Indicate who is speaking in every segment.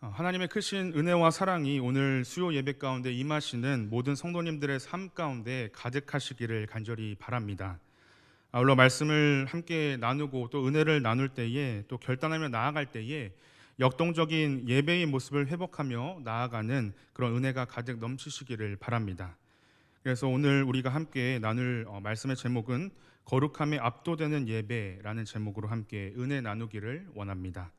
Speaker 1: 하나님의 크신 은혜와 사랑이 오늘 수요 예배 가운데 임하시는 모든 성도님들의 삶 가운데 가득하시기를 간절히 바랍니다. 아울러 말씀을 함께 나누고 또 은혜를 나눌 때에 또 결단하며 나아갈 때에 역동적인 예배의 모습을 회복하며 나아가는 그런 은혜가 가득 넘치시기를 바랍니다. 그래서 오늘 우리가 함께 나눌 말씀의 제목은 거룩함에 압도되는 예배라는 제목으로 함께 은혜 나누기를 원합니다.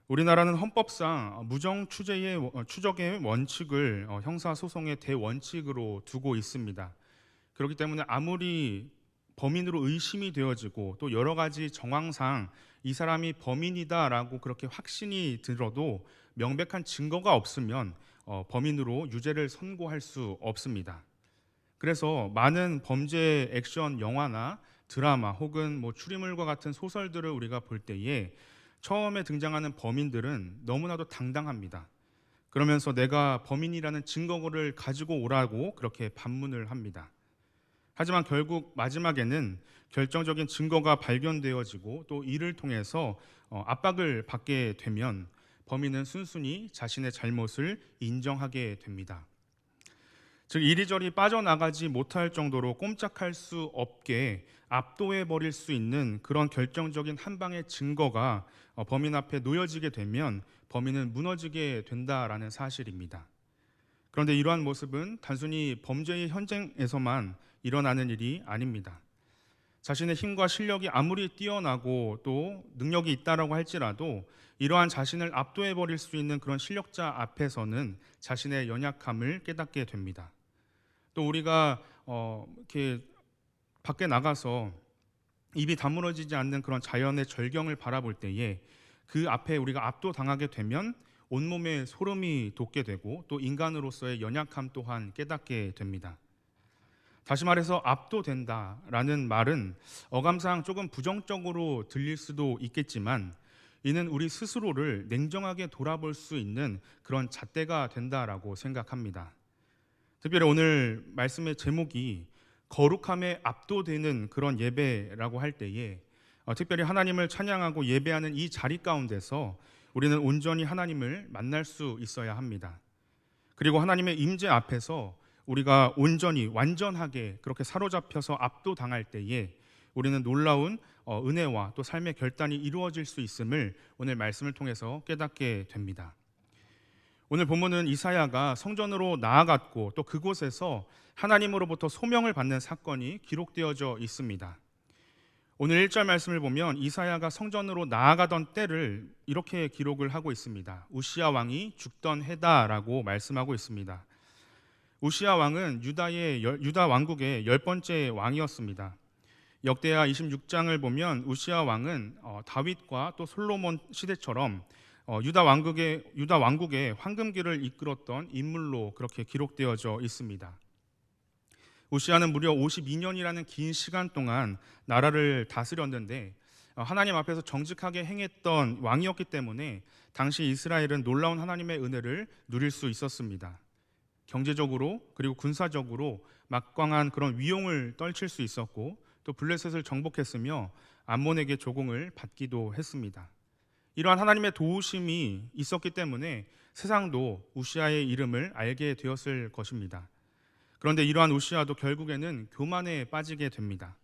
Speaker 1: 우리나라는 헌법상 무정 추적의 원칙을 형사소송의 대원칙으로 두고 있습니다. 그렇기 때문에 아무리 범인으로 의심이 되어지고 또 여러 가지 정황상 이 사람이 범인이다라고 그렇게 확신이 들어도 명백한 증거가 없으면 범인으로 유죄를 선고할 수 없습니다. 그래서 많은 범죄 액션 영화나 드라마 혹은 추리물과 같은 소설들을 우리가 볼 때에 처음에 등장하는 범인들은 너무나도 당당합니다. 그러면서 내가 범인이라는 증거를 가지고 오라고 그렇게 반문을 합니다. 하지만 결국 마지막에는 결정적인 증거가 발견되어지고 또 이를 통해서 압박을 받게 되면 범인은 순순히 자신의 잘못을 인정하게 됩니다. 즉 이리저리 빠져나가지 못할 정도로 꼼짝할 수 없게 압도해 버릴 수 있는 그런 결정적인 한 방의 증거가 범인 앞에 놓여지게 되면 범인은 무너지게 된다라는 사실입니다. 그런데 이러한 모습은 단순히 범죄의 현장에서만 일어나는 일이 아닙니다. 자신의 힘과 실력이 아무리 뛰어나고 또 능력이 있다라고 할지라도 이러한 자신을 압도해 버릴 수 있는 그런 실력자 앞에서는 자신의 연약함을 깨닫게 됩니다. 또 우리가 이렇게 밖에 나가서 입이 다물어지지 않는 그런 자연의 절경을 바라볼 때에 그 앞에 우리가 압도당하게 되면 온몸에 소름이 돋게 되고 또 인간으로서의 연약함 또한 깨닫게 됩니다. 다시 말해서 압도된다라는 말은 어감상 조금 부정적으로 들릴 수도 있겠지만 이는 우리 스스로를 냉정하게 돌아볼 수 있는 그런 잣대가 된다라고 생각합니다. 특별히 오늘 말씀의 제목이 거룩함에 압도되는 그런 예배라고 할 때에 특별히 하나님을 찬양하고 예배하는 이 자리 가운데서 우리는 온전히 하나님을 만날 수 있어야 합니다. 그리고 하나님의 임재 앞에서 우리가 온전히 완전하게 그렇게 사로잡혀서 압도당할 때에 우리는 놀라운 은혜와 또 삶의 결단이 이루어질 수 있음을 오늘 말씀을 통해서 깨닫게 됩니다. 오늘 본문은 이사야가 성전으로 나아갔고 또 그곳에서 하나님으로부터 소명을 받는 사건이 기록되어져 있습니다. 오늘 1절 말씀을 보면 이사야가 성전으로 나아가던 때를 이렇게 기록을 하고 있습니다. 우시야 왕이 죽던 해다라고 말씀하고 있습니다. 우시야 왕은 유다 왕국의 10번째 왕이었습니다. 역대하 26장을 보면 우시야 왕은 다윗과 또 솔로몬 시대처럼 유다 왕국의 황금기를 이끌었던 인물로 그렇게 기록되어져 있습니다. 우시야는 무려 52년이라는 긴 시간 동안 나라를 다스렸는데 하나님 앞에서 정직하게 행했던 왕이었기 때문에 당시 이스라엘은 놀라운 하나님의 은혜를 누릴 수 있었습니다. 경제적으로 그리고 군사적으로 막강한 그런 위용을 떨칠 수 있었고 또 블레셋을 정복했으며 암몬에게 조공을 받기도 했습니다. 이러한 하나님의 도우심이 있었기 때문에 세상도 우시야의 이름을 알게 되었을 것입니다. 그런데 이러한 우시야도 결국에는 교만에 빠지게 됩니다.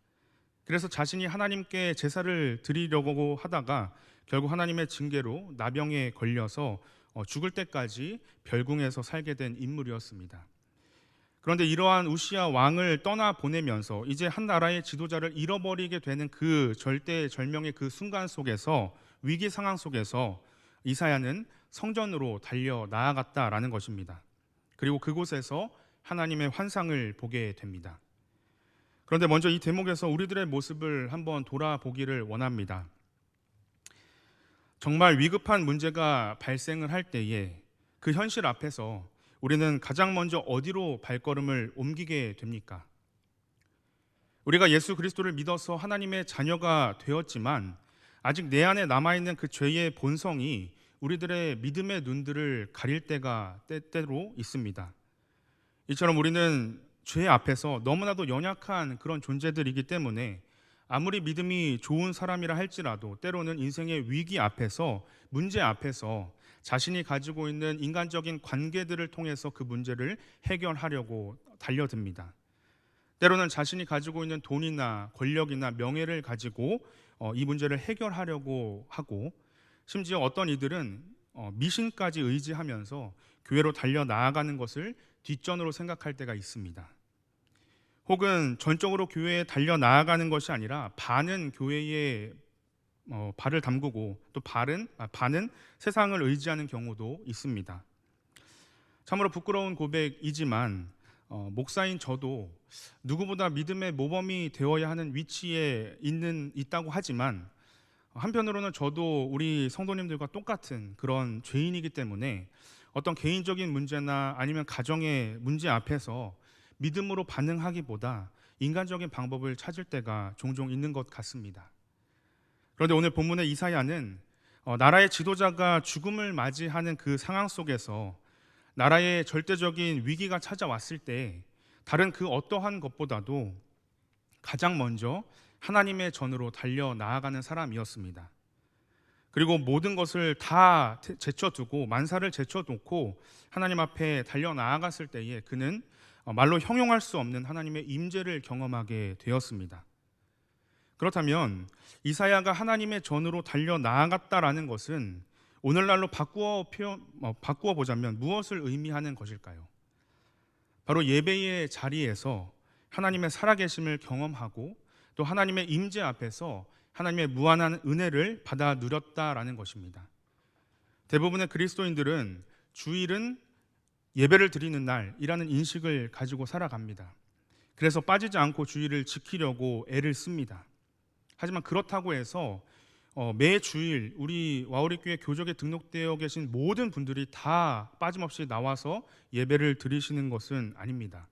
Speaker 1: 그래서 자신이 하나님께 제사를 드리려고 하다가 결국 하나님의 징계로 나병에 걸려서 죽을 때까지 별궁에서 살게 된 인물이었습니다. 그런데 이러한 우시야 왕을 떠나 보내면서 이제 한 나라의 지도자를 잃어버리게 되는 그 절대절명의 그 순간 속에서 위기 상황 속에서 이사야는 성전으로 달려 나아갔다라는 것입니다. 그리고 그곳에서 하나님의 환상을 보게 됩니다. 그런데 먼저 이 대목에서 우리들의 모습을 한번 돌아보기를 원합니다. 정말 위급한 문제가 발생을 할 때에 그 현실 앞에서 우리는 가장 먼저 어디로 발걸음을 옮기게 됩니까? 우리가 예수 그리스도를 믿어서 하나님의 자녀가 되었지만 아직 내 안에 남아있는 그 죄의 본성이 우리들의 믿음의 눈들을 가릴 때가 때때로 있습니다. 이처럼 우리는 죄 앞에서 너무나도 연약한 그런 존재들이기 때문에 아무리 믿음이 좋은 사람이라 할지라도 때로는 인생의 위기 앞에서 문제 앞에서 자신이 가지고 있는 인간적인 관계들을 통해서 그 문제를 해결하려고 달려듭니다. 때로는 자신이 가지고 있는 돈이나 권력이나 명예를 가지고 이 문제를 해결하려고 하고, 심지어 어떤 이들은 미신까지 의지하면서 교회로 달려 나아가는 것을 뒷전으로 생각할 때가 있습니다. 혹은 전적으로 교회에 달려 나아가는 것이 아니라 반은 교회에 발을 담그고 또 반은 세상을 의지하는 경우도 있습니다. 참으로 부끄러운 고백이지만 목사인 저도 누구보다 믿음의 모범이 되어야 하는 위치에 있다고 하지만, 한편으로는 저도 우리 성도님들과 똑같은 그런 죄인이기 때문에 어떤 개인적인 문제나 아니면 가정의 문제 앞에서 믿음으로 반응하기보다 인간적인 방법을 찾을 때가 종종 있는 것 같습니다. 그런데 오늘 본문의 이사야는 나라의 지도자가 죽음을 맞이하는 그 상황 속에서 나라의 절대적인 위기가 찾아왔을 때 다른 그 어떠한 것보다도 가장 먼저 하나님의 전으로 달려 나아가는 사람이었습니다. 그리고 모든 것을 다 제쳐두고 만사를 제쳐놓고 하나님 앞에 달려 나아갔을 때에 그는 말로 형용할 수 없는 하나님의 임재를 경험하게 되었습니다. 그렇다면 이사야가 하나님의 전으로 달려 나아갔다라는 것은 오늘날로 바꾸어 보자면 무엇을 의미하는 것일까요? 바로 예배의 자리에서 하나님의 살아계심을 경험하고 또 하나님의 임재 앞에서 하나님의 무한한 은혜를 받아 누렸다라는 것입니다. 대부분의 그리스도인들은 주일은 예배를 드리는 날이라는 인식을 가지고 살아갑니다. 그래서 빠지지 않고 주일을 지키려고 애를 씁니다. 하지만 그렇다고 해서 매 주일 우리 와우리교회 교적에 등록되어 계신 모든 분들이 다 빠짐없이 나와서 예배를 드리시는 것은 아닙니다.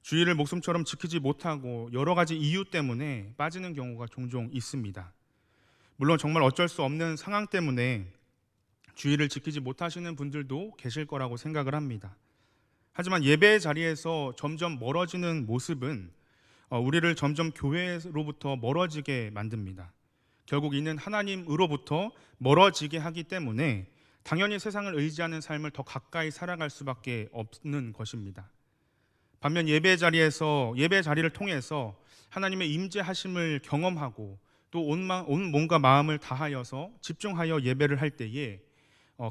Speaker 1: 주일을 목숨처럼 지키지 못하고 여러 가지 이유 때문에 빠지는 경우가 종종 있습니다. 물론 정말 어쩔 수 없는 상황 때문에 주일을 지키지 못하시는 분들도 계실 거라고 생각을 합니다. 하지만 예배의 자리에서 점점 멀어지는 모습은 우리를 점점 교회로부터 멀어지게 만듭니다. 결국 이는 하나님으로부터 멀어지게 하기 때문에 당연히 세상을 의지하는 삶을 더 가까이 살아갈 수밖에 없는 것입니다. 반면 예배 자리를 통해서 하나님의 임재하심을 경험하고 또 온 몸과 마음을 다하여서 집중하여 예배를 할 때에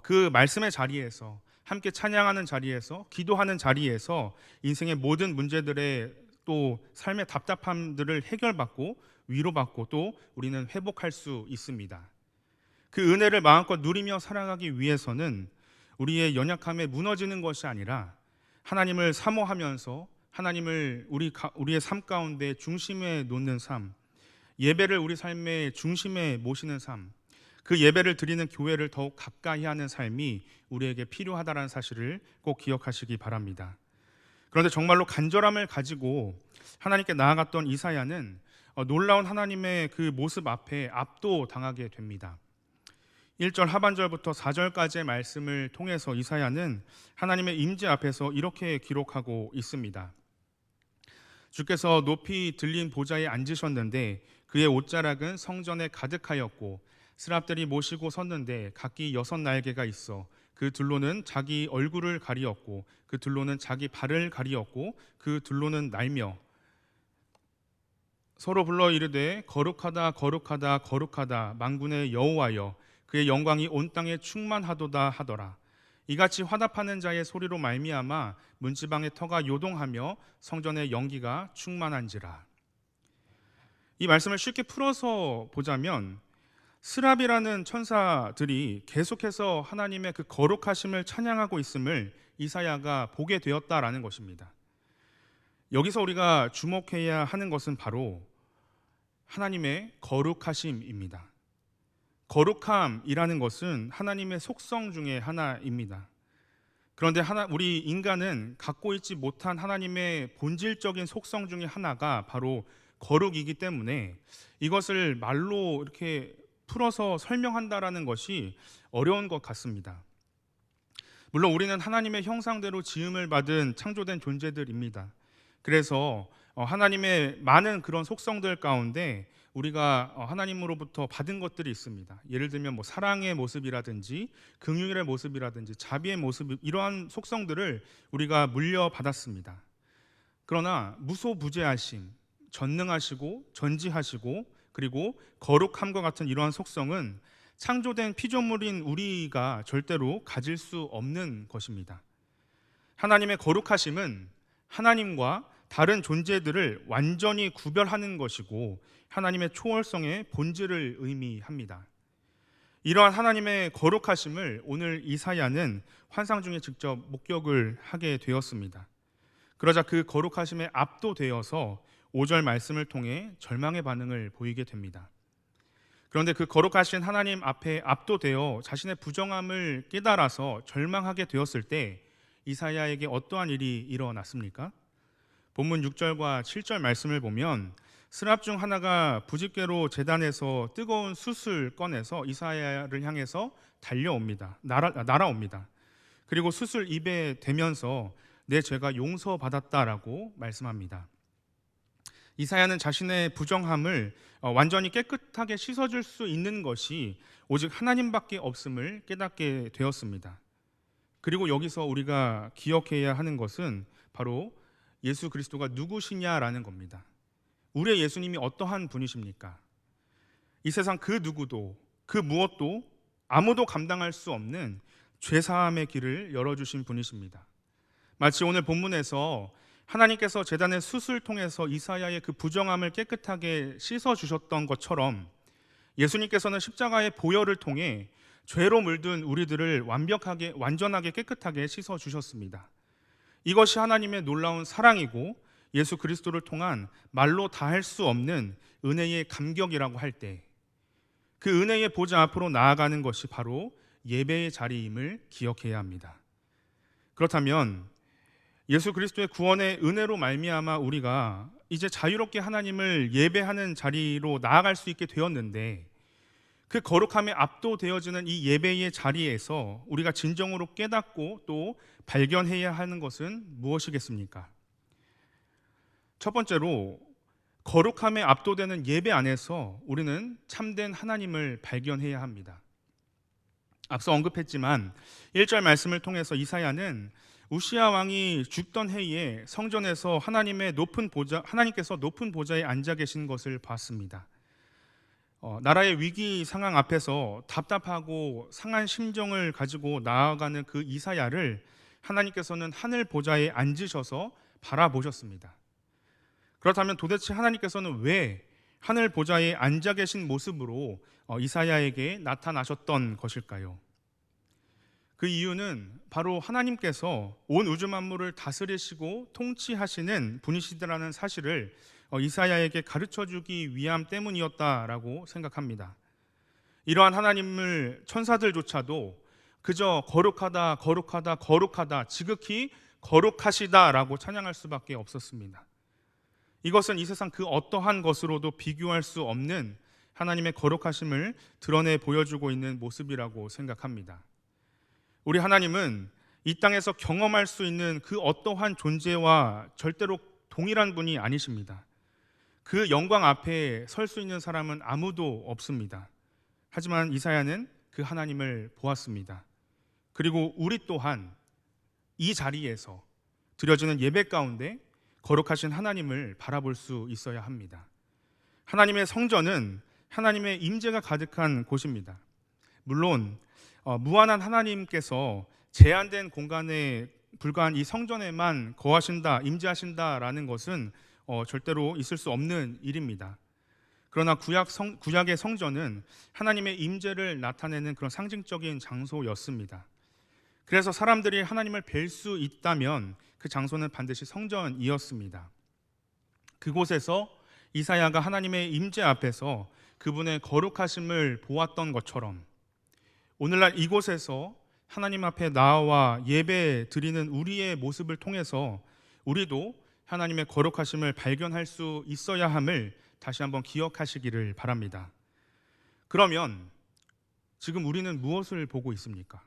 Speaker 1: 그 말씀의 자리에서 함께 찬양하는 자리에서 기도하는 자리에서 인생의 모든 문제들의 또 삶의 답답함들을 해결받고 위로받고 또 우리는 회복할 수 있습니다. 그 은혜를 마음껏 누리며 살아가기 위해서는 우리의 연약함에 무너지는 것이 아니라 하나님을 사모하면서 하나님을 우리의 삶 가운데 중심에 놓는 삶, 예배를 우리 삶의 중심에 모시는 삶, 그 예배를 드리는 교회를 더욱 가까이 하는 삶이 우리에게 필요하다는 사실을 꼭 기억하시기 바랍니다. 그런데 정말로 간절함을 가지고 하나님께 나아갔던 이사야는 놀라운 하나님의 그 모습 앞에 압도당하게 됩니다. 1절 하반절부터 4절까지의 말씀을 통해서 이사야는 하나님의 임재 앞에서 이렇게 기록하고 있습니다. 주께서 높이 들린 보좌에 앉으셨는데 그의 옷자락은 성전에 가득하였고 스랍들이 모시고 섰는데 각기 6날개가 있어 그 둘로는 자기 얼굴을 가리었고 그 둘로는 자기 발을 가리었고 그 둘로는 날며 서로 불러 이르되 거룩하다 거룩하다 거룩하다 만군의 여호와여 그의 영광이 온 땅에 충만하도다 하더라. 이같이 화답하는 자의 소리로 말미암아 문지방의 터가 요동하며 성전의 연기가 충만한지라. 이 말씀을 쉽게 풀어서 보자면 스랍이라는 천사들이 계속해서 하나님의 그 거룩하심을 찬양하고 있음을 이사야가 보게 되었다라는 것입니다. 여기서 우리가 주목해야 하는 것은 바로 하나님의 거룩하심입니다. 거룩함이라는 것은 하나님의 속성 중에 하나입니다. 그런데 우리 인간은 갖고 있지 못한 하나님의 본질적인 속성 중에 하나가 바로 거룩이기 때문에 이것을 말로 이렇게 풀어서 설명한다라는 것이 어려운 것 같습니다. 물론 우리는 하나님의 형상대로 지음을 받은 창조된 존재들입니다. 그래서 하나님의 많은 그런 속성들 가운데 우리가 하나님으로부터 받은 것들이 있습니다. 예를 들면 뭐 사랑의 모습이라든지 긍휼의 모습이라든지 자비의 모습, 이러한 속성들을 우리가 물려받았습니다. 그러나 무소부재하심, 전능하시고 전지하시고 그리고 거룩함과 같은 이러한 속성은 창조된 피조물인 우리가 절대로 가질 수 없는 것입니다. 하나님의 거룩하심은 하나님과 다른 존재들을 완전히 구별하는 것이고 하나님의 초월성의 본질을 의미합니다. 이러한 하나님의 거룩하심을 오늘 이사야는 환상 중에 직접 목격을 하게 되었습니다. 그러자 그 거룩하심에 압도되어서 5절 말씀을 통해 절망의 반응을 보이게 됩니다. 그런데 그 거룩하신 하나님 앞에 압도되어 자신의 부정함을 깨달아서 절망하게 되었을 때 이사야에게 어떠한 일이 일어났습니까? 본문 6절과 7절 말씀을 보면 스랍 중 하나가 부집개로 제단에서 뜨거운 숯을 꺼내서 이사야를 향해서 달려옵니다. 날아옵니다. 그리고 숯을 입에 대면서 내 죄가 용서받았다라고 말씀합니다. 이사야는 자신의 부정함을 완전히 깨끗하게 씻어줄 수 있는 것이 오직 하나님밖에 없음을 깨닫게 되었습니다. 그리고 여기서 우리가 기억해야 하는 것은 바로 예수 그리스도가 누구시냐라는 겁니다. 우리의 예수님이 어떠한 분이십니까? 이 세상 그 누구도 그 무엇도 아무도 감당할 수 없는 죄사함의 길을 열어주신 분이십니다. 마치 오늘 본문에서 하나님께서 제단의 숯을 통해서 이사야의 그 부정함을 깨끗하게 씻어주셨던 것처럼 예수님께서는 십자가의 보혈을 통해 죄로 물든 우리들을 완전하게 깨끗하게 씻어주셨습니다. 이것이 하나님의 놀라운 사랑이고 예수 그리스도를 통한 말로 다할 수 없는 은혜의 감격이라고 할 때 그 은혜의 보좌 앞으로 나아가는 것이 바로 예배의 자리임을 기억해야 합니다. 그렇다면 예수 그리스도의 구원의 은혜로 말미암아 우리가 이제 자유롭게 하나님을 예배하는 자리로 나아갈 수 있게 되었는데 그 거룩함에 압도되어지는 이 예배의 자리에서 우리가 진정으로 깨닫고 또 발견해야 하는 것은 무엇이겠습니까? 첫 번째로 거룩함에 압도되는 예배 안에서 우리는 참된 하나님을 발견해야 합니다. 앞서 언급했지만 1절 말씀을 통해서 이사야는 우시야 왕이 죽던 해에 성전에서 하나님께서 높은 보좌에 앉아 계신 것을 봤습니다. 나라의 위기 상황 앞에서 답답하고 상한 심정을 가지고 나아가는 그 이사야를 하나님께서는 하늘 보좌에 앉으셔서 바라보셨습니다. 그렇다면 도대체 하나님께서는 왜 하늘 보좌에 앉아 계신 모습으로 이사야에게 나타나셨던 것일까요? 그 이유는 바로 하나님께서 온 우주 만물을 다스리시고 통치하시는 분이시라는 사실을 이사야에게 가르쳐주기 위함 때문이었다라고 생각합니다. 이러한 하나님을 천사들조차도 그저 거룩하다, 거룩하다, 거룩하다, 지극히 거룩하시다라고 찬양할 수밖에 없었습니다. 이것은 이 세상 그 어떠한 것으로도 비교할 수 없는 하나님의 거룩하심을 드러내 보여주고 있는 모습이라고 생각합니다. 우리 하나님은 이 땅에서 경험할 수 있는 그 어떠한 존재와 절대로 동일한 분이 아니십니다. 그 영광 앞에 설 수 있는 사람은 아무도 없습니다. 하지만 이사야는 그 하나님을 보았습니다. 그리고 우리 또한 이 자리에서 드려지는 예배 가운데 거룩하신 하나님을 바라볼 수 있어야 합니다. 하나님의 성전은 하나님의 임재가 가득한 곳입니다. 물론 무한한 하나님께서 제한된 공간에 불과한 이 성전에만 거하신다, 임재하신다라는 것은 절대로 있을 수 없는 일입니다. 그러나 구약의 성전은 하나님의 임재를 나타내는 그런 상징적인 장소였습니다. 그래서 사람들이 하나님을 뵐 수 있다면 그 장소는 반드시 성전이었습니다. 그곳에서 이사야가 하나님의 임재 앞에서 그분의 거룩하심을 보았던 것처럼 오늘날 이곳에서 하나님 앞에 나와 예배 드리는 우리의 모습을 통해서 우리도 하나님의 거룩하심을 발견할 수 있어야 함을 다시 한번 기억하시기를 바랍니다. 그러면 지금 우리는 무엇을 보고 있습니까?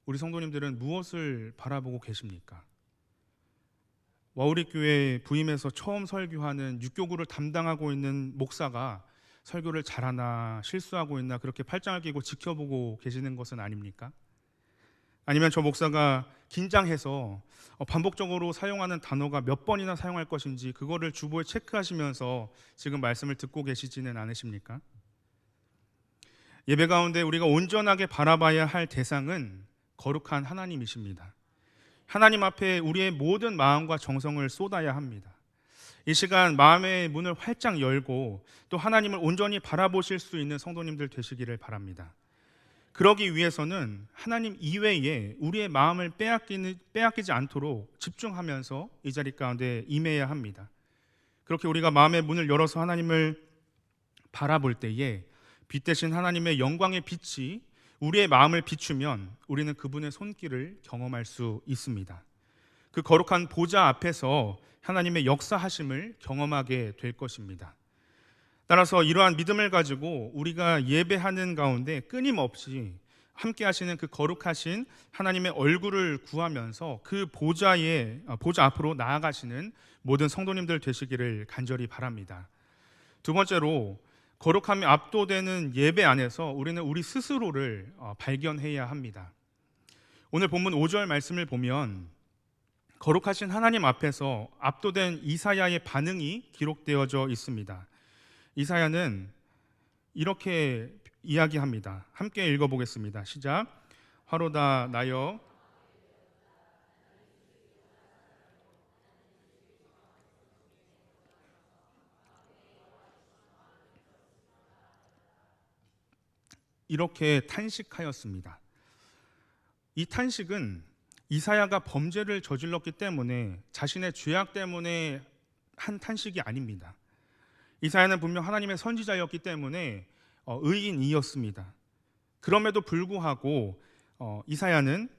Speaker 1: 우리 성도님들은 무엇을 바라보고 계십니까? 와우리 교회 부임해서 처음 설교하는 육교구를 담당하고 있는 목사가 설교를 잘하나 실수하고 있나 그렇게 팔짱을 끼고 지켜보고 계시는 것은 아닙니까? 아니면 저 목사가 긴장해서 반복적으로 사용하는 단어가 몇 번이나 사용할 것인지 그거를 주보에 체크하시면서 지금 말씀을 듣고 계시지는 않으십니까? 예배 가운데 우리가 온전하게 바라봐야 할 대상은 거룩한 하나님이십니다. 하나님 앞에 우리의 모든 마음과 정성을 쏟아야 합니다. 이 시간 마음의 문을 활짝 열고 또 하나님을 온전히 바라보실 수 있는 성도님들 되시기를 바랍니다. 그러기 위해서는 하나님 이외에 우리의 마음을 빼앗기지 않도록 집중하면서 이 자리 가운데 임해야 합니다. 그렇게 우리가 마음의 문을 열어서 하나님을 바라볼 때에 빛 대신 하나님의 영광의 빛이 우리의 마음을 비추면 우리는 그분의 손길을 경험할 수 있습니다. 그 거룩한 보좌 앞에서 하나님의 역사하심을 경험하게 될 것입니다. 따라서 이러한 믿음을 가지고 우리가 예배하는 가운데 끊임없이 함께 하시는 그 거룩하신 하나님의 얼굴을 구하면서 그 보좌 앞으로 나아가시는 모든 성도님들 되시기를 간절히 바랍니다. 두 번째로, 거룩함에 압도되는 예배 안에서 우리는 우리 스스로를 발견해야 합니다. 오늘 본문 5절 말씀을 보면 거룩하신 하나님 앞에서 압도된 이사야의 반응이 기록되어져 있습니다. 이사야는 이렇게 이야기합니다. 함께 읽어보겠습니다. 시작. 화로다 나여 이렇게 탄식하였습니다. 이 탄식은 이사야가 범죄를 저질렀기 때문에 자신의 죄악 때문에 한 탄식이 아닙니다. 이사야는 분명 하나님의 선지자였기 때문에 의인이었습니다. 그럼에도 불구하고 이사야는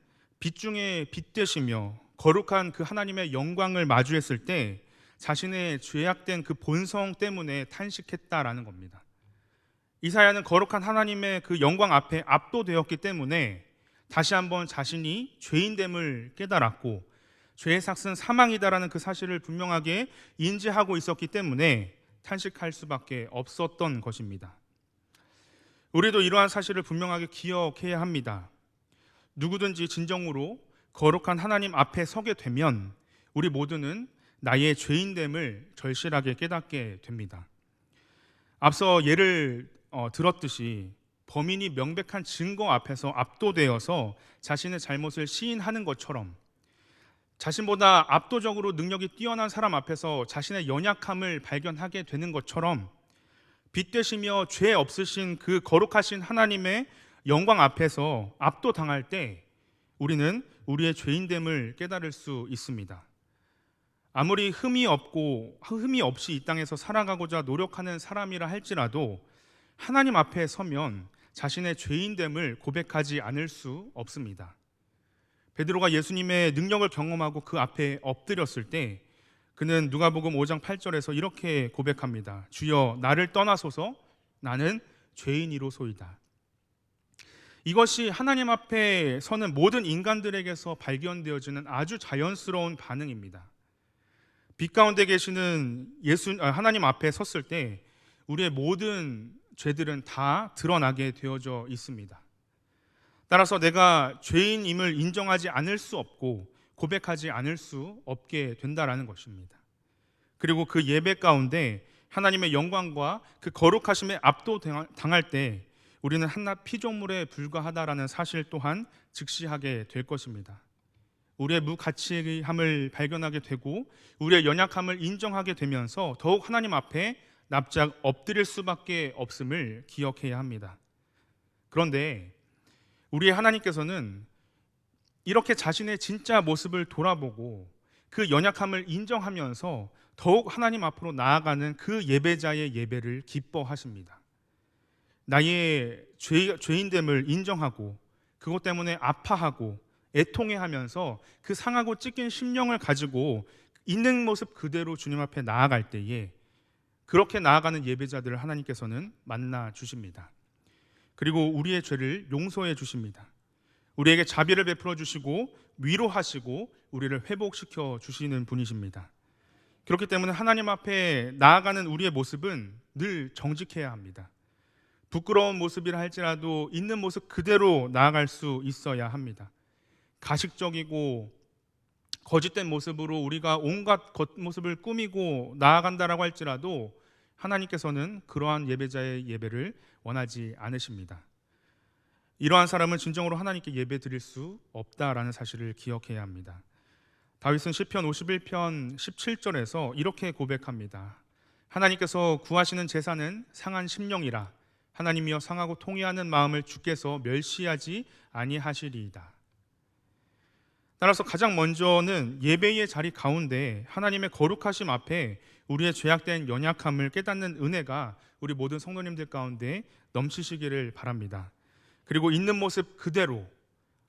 Speaker 1: 빛 중에 빛 되시며 거룩한 그 하나님의 영광을 마주했을 때 자신의 죄악된 그 본성 때문에 탄식했다라는 겁니다. 이사야는 거룩한 하나님의 그 영광 앞에 압도되었기 때문에 다시 한번 자신이 죄인됨을 깨달았고 죄의 삭은 사망이다라는 그 사실을 분명하게 인지하고 있었기 때문에 탄식할 수밖에 없었던 것입니다. 우리도 이러한 사실을 분명하게 기억해야 합니다. 누구든지 진정으로 거룩한 하나님 앞에 서게 되면 우리 모두는 나의 죄인됨을 절실하게 깨닫게 됩니다. 앞서 예를 들었듯이 범인이 명백한 증거 앞에서 압도되어서 자신의 잘못을 시인하는 것처럼 자신보다 압도적으로 능력이 뛰어난 사람 앞에서 자신의 연약함을 발견하게 되는 것처럼 빛 되시며 죄 없으신 그 거룩하신 하나님의 영광 앞에서 압도당할 때 우리는 우리의 죄인됨을 깨달을 수 있습니다. 아무리 흠이 없이 이 땅에서 살아가고자 노력하는 사람이라 할지라도 하나님 앞에 서면 자신의 죄인됨을 고백하지 않을 수 없습니다. 베드로가 예수님의 능력을 경험하고 그 앞에 엎드렸을 때 그는 누가복음 5장 8절에서 이렇게 고백합니다. 주여 나를 떠나소서 나는 죄인이로소이다. 이것이 하나님 앞에 서는 모든 인간들에게서 발견되어지는 아주 자연스러운 반응입니다. 빛 가운데 계시는 하나님 앞에 섰을 때 우리의 모든 죄들은 다 드러나게 되어져 있습니다. 따라서 내가 죄인임을 인정하지 않을 수 없고 고백하지 않을 수 없게 된다라는 것입니다. 그리고 그 예배 가운데 하나님의 영광과 그 거룩하심에 압도당할 때 우리는 한낱 피조물에 불과하다라는 사실 또한 즉시하게 될 것입니다. 우리의 무가치함을 발견하게 되고 우리의 연약함을 인정하게 되면서 더욱 하나님 앞에 납작 엎드릴 수밖에 없음을 기억해야 합니다. 그런데 우리의 하나님께서는 이렇게 자신의 진짜 모습을 돌아보고 그 연약함을 인정하면서 더욱 하나님 앞으로 나아가는 그 예배자의 예배를 기뻐하십니다. 나의 죄인됨을 인정하고 그것 때문에 아파하고 애통해하면서 그 상하고 찢긴 심령을 가지고 있는 모습 그대로 주님 앞에 나아갈 때에 그렇게 나아가는 예배자들을 하나님께서는 만나 주십니다. 그리고 우리의 죄를 용서해 주십니다. 우리에게 자비를 베풀어 주시고 위로하시고 우리를 회복시켜 주시는 분이십니다. 그렇기 때문에 하나님 앞에 나아가는 우리의 모습은 늘 정직해야 합니다. 부끄러운 모습이라 할지라도 있는 모습 그대로 나아갈 수 있어야 합니다. 가식적이고 거짓된 모습으로 우리가 온갖 겉모습을 꾸미고 나아간다라고 할지라도 하나님께서는 그러한 예배자의 예배를 원하지 않으십니다. 이러한 사람은 진정으로 하나님께 예배 드릴 수 없다라는 사실을 기억해야 합니다. 다윗은 시편 51편 17절에서 이렇게 고백합니다. 하나님께서 구하시는 제사는 상한 심령이라. 하나님이여 상하고 통회하는 마음을 주께서 멸시하지 아니하시리이다. 따라서 가장 먼저는 예배의 자리 가운데 하나님의 거룩하심 앞에 우리의 죄악된 연약함을 깨닫는 은혜가 우리 모든 성도님들 가운데 넘치시기를 바랍니다. 그리고 있는 모습 그대로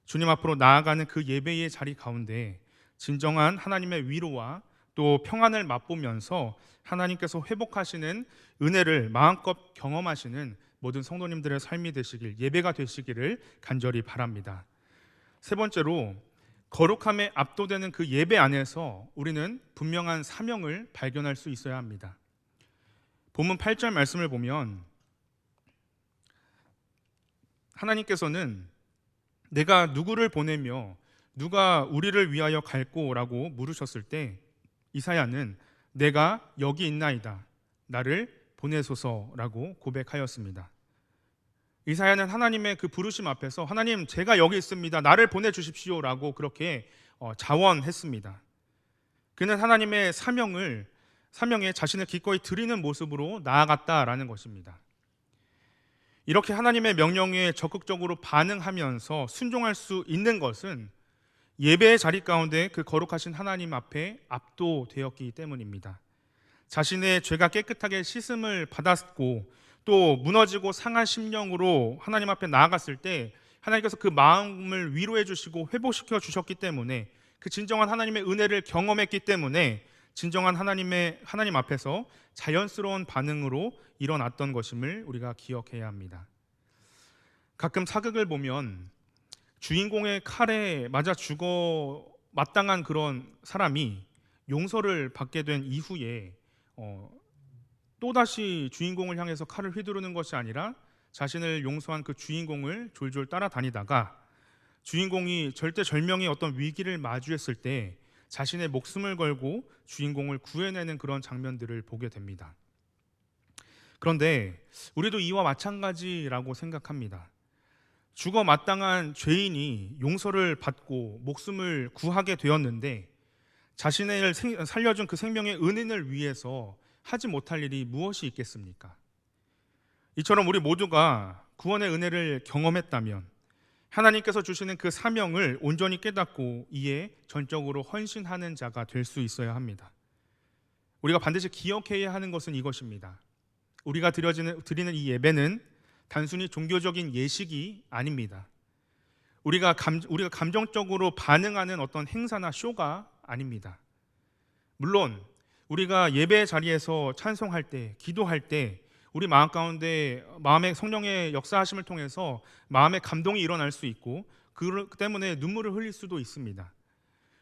Speaker 1: 주님 앞으로 나아가는 그 예배의 자리 가운데 진정한 하나님의 위로와 또 평안을 맛보면서 하나님께서 회복하시는 은혜를 마음껏 경험하시는 모든 성도님들의 삶이 되시길, 예배가 되시기를 간절히 바랍니다. 세 번째로, 거룩함에 압도되는 그 예배 안에서 우리는 분명한 사명을 발견할 수 있어야 합니다. 본문 8절 말씀을 보면 하나님께서는 내가 누구를 보내며 누가 우리를 위하여 갈꼬라고 물으셨을 때 이사야는 내가 여기 있나이다, 나를 보내소서라고 고백하였습니다. 이사야는 하나님의 그 부르심 앞에서 하나님 제가 여기 있습니다, 나를 보내주십시오라고 그렇게 자원했습니다. 그는 하나님의 사명에 자신을 기꺼이 드리는 모습으로 나아갔다라는 것입니다. 이렇게 하나님의 명령에 적극적으로 반응하면서 순종할 수 있는 것은 예배의 자리 가운데 그 거룩하신 하나님 앞에 압도되었기 때문입니다. 자신의 죄가 깨끗하게 씻음을 받았고 또 무너지고 상한 심령으로 하나님 앞에 나아갔을 때 하나님께서 그 마음을 위로해 주시고 회복시켜 주셨기 때문에, 그 진정한 하나님의 은혜를 경험했기 때문에 진정한 하나님 앞에서 자연스러운 반응으로 일어났던 것임을 우리가 기억해야 합니다. 가끔 사극을 보면 주인공의 칼에 맞아 죽어 마땅한 그런 사람이 용서를 받게 된 이후에 또다시 주인공을 향해서 칼을 휘두르는 것이 아니라 자신을 용서한 그 주인공을 졸졸 따라다니다가 주인공이 절대절명의 어떤 위기를 마주했을 때 자신의 목숨을 걸고 주인공을 구해내는 그런 장면들을 보게 됩니다. 그런데 우리도 이와 마찬가지라고 생각합니다. 죽어 마땅한 죄인이 용서를 받고 목숨을 구하게 되었는데 자신을 살려준 그 생명의 은인을 위해서 하지 못할 일이 무엇이 있겠습니까? 이처럼 우리 모두가 구원의 은혜를 경험했다면 하나님께서 주시는 그 사명을 온전히 깨닫고 이에 전적으로 헌신하는 자가 될 수 있어야 합니다. 우리가 반드시 기억해야 하는 것은 이것입니다. 우리가 드리는 이 예배는 단순히 종교적인 예식이 아닙니다. 우리가 감정적으로 반응하는 어떤 행사나 쇼가 아닙니다. 물론 우리가 예배 자리에서 찬송할 때, 기도할 때 우리 마음 가운데 마음의 성령의 역사하심을 통해서 마음의 감동이 일어날 수 있고 그 때문에 눈물을 흘릴 수도 있습니다.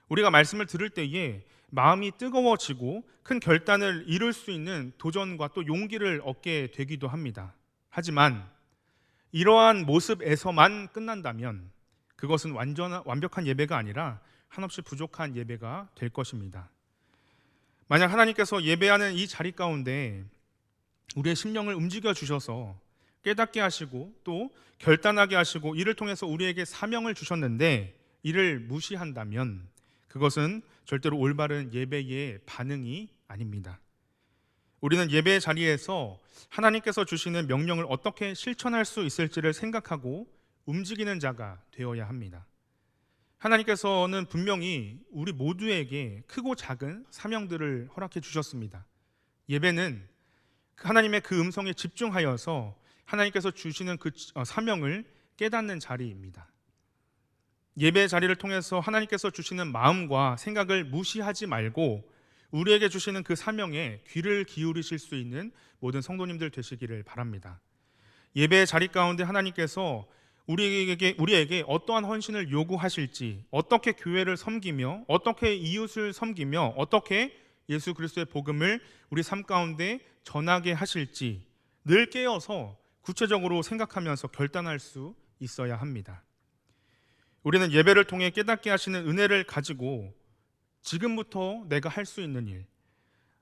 Speaker 1: 우리가 말씀을 들을 때에 마음이 뜨거워지고 큰 결단을 이룰 수 있는 도전과 또 용기를 얻게 되기도 합니다. 하지만 이러한 모습에서만 끝난다면 그것은 완벽한 예배가 아니라 한없이 부족한 예배가 될 것입니다. 만약 하나님께서 예배하는 이 자리 가운데 우리의 심령을 움직여 주셔서 깨닫게 하시고 또 결단하게 하시고 이를 통해서 우리에게 사명을 주셨는데 이를 무시한다면 그것은 절대로 올바른 예배의 반응이 아닙니다. 우리는 예배의 자리에서 하나님께서 주시는 명령을 어떻게 실천할 수 있을지를 생각하고 움직이는 자가 되어야 합니다. 하나님께서는 분명히 우리 모두에게 크고 작은 사명들을 허락해 주셨습니다. 예배는 하나님의 그 음성에 집중하여서 하나님께서 주시는 그 사명을 깨닫는 자리입니다. 예배의 자리를 통해서 하나님께서 주시는 마음과 생각을 무시하지 말고 우리에게 주시는 그 사명에 귀를 기울이실 수 있는 모든 성도님들 되시기를 바랍니다. 예배의 자리 가운데 하나님께서 우리에게 어떠한 헌신을 요구하실지, 어떻게 교회를 섬기며, 어떻게 이웃을 섬기며, 어떻게 예수 그리스도의 복음을 우리 삶 가운데 전하게 하실지 늘 깨어서 구체적으로 생각하면서 결단할 수 있어야 합니다. 우리는 예배를 통해 깨닫게 하시는 은혜를 가지고 지금부터 내가 할 수 있는 일,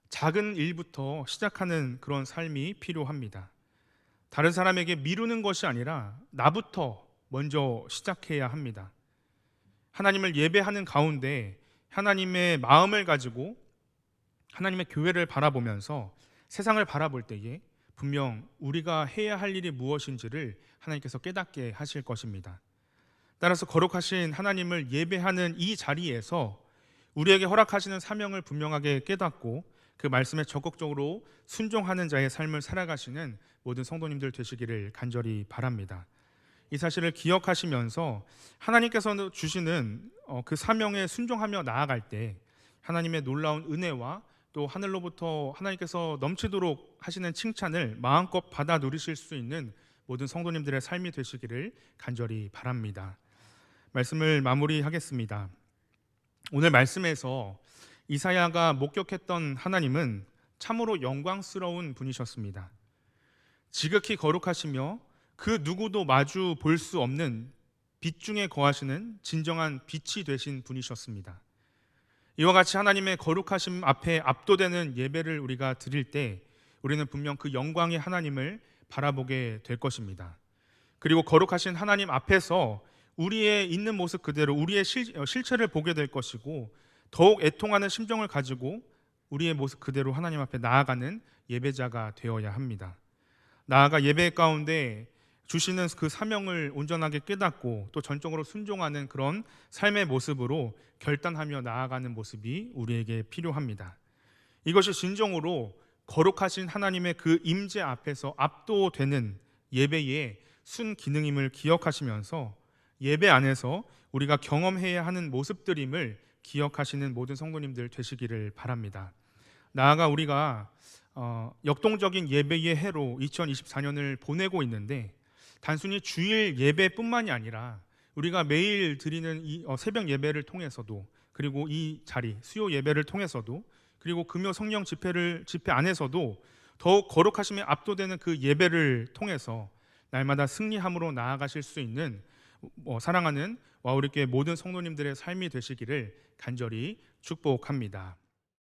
Speaker 1: 작은 일부터 시작하는 그런 삶이 필요합니다. 다른 사람에게 미루는 것이 아니라 나부터 먼저 시작해야 합니다. 하나님을 예배하는 가운데 하나님의 마음을 가지고 하나님의 교회를 바라보면서 세상을 바라볼 때에 분명 우리가 해야 할 일이 무엇인지를 하나님께서 깨닫게 하실 것입니다. 따라서 거룩하신 하나님을 예배하는 이 자리에서 우리에게 허락하시는 사명을 분명하게 깨닫고 그 말씀에 적극적으로 순종하는 자의 삶을 살아가시는 모든 성도님들 되시기를 간절히 바랍니다. 이 사실을 기억하시면서 하나님께서 주시는 그 사명에 순종하며 나아갈 때 하나님의 놀라운 은혜와 또 하늘로부터 하나님께서 넘치도록 하시는 칭찬을 마음껏 받아 누리실 수 있는 모든 성도님들의 삶이 되시기를 간절히 바랍니다. 말씀을 마무리하겠습니다. 오늘 말씀에서 이사야가 목격했던 하나님은 참으로 영광스러운 분이셨습니다. 지극히 거룩하시며 그 누구도 마주 볼 수 없는 빛 중에 거하시는 진정한 빛이 되신 분이셨습니다. 이와 같이 하나님의 거룩하심 앞에 압도되는 예배를 우리가 드릴 때 우리는 분명 그 영광의 하나님을 바라보게 될 것입니다. 그리고 거룩하신 하나님 앞에서 우리의 있는 모습 그대로 우리의 실체를 보게 될 것이고 더욱 애통하는 심정을 가지고 우리의 모습 그대로 하나님 앞에 나아가는 예배자가 되어야 합니다. 나아가 예배 가운데 주시는 그 사명을 온전하게 깨닫고 또 전적으로 순종하는 그런 삶의 모습으로 결단하며 나아가는 모습이 우리에게 필요합니다. 이것이 진정으로 거룩하신 하나님의 그 임재 앞에서 압도되는 예배의 순기능임을 기억하시면서 예배 안에서 우리가 경험해야 하는 모습들임을 기억하시는 모든 성도님들 되시기를 바랍니다. 나아가 우리가 역동적인 예배의 해로 2024년을 보내고 있는데 단순히 주일 예배뿐만이 아니라 우리가 매일 드리는 이 새벽 예배를 통해서도 그리고 이 자리 수요 예배를 통해서도 그리고 금요 성령 집회 안에서도 더욱 거룩하심에 압도되는 그 예배를 통해서 날마다 승리함으로 나아가실 수 있는 사랑하는 와우리교회 모든 성도님들의 삶이 되시기를 간절히 축복합니다.